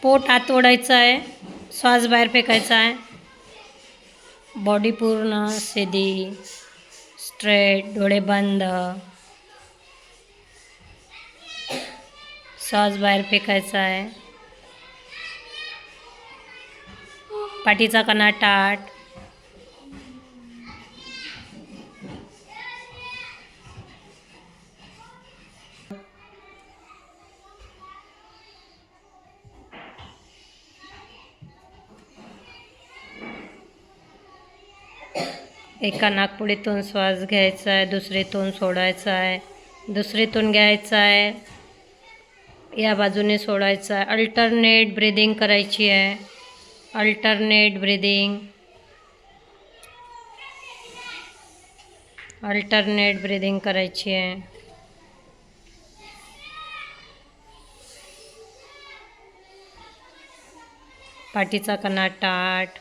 पोट आत ओढायचं आहे, श्वास बाहेर फेकायचा आहे. बॉडी पूर्ण सीधी, स्ट्रेट, डोळे बंद. श्वास बाहेर फेकायचा आहे. पाठीचा कणा ताठ. एका नाकपुडीतून श्वास घ्यायचा आहे, दुसरीतून सोडायचा आहे, दुसरीतून घ्यायचा आहे, या बाजूने सोडायचा आहे. अल्टरनेट ब्रीदिंग करायची आहे. अल्टरनेट ब्रीदिंग, अल्टरनेट ब्रीदिंग करायची आहे. पाठीचा कणा ताठ.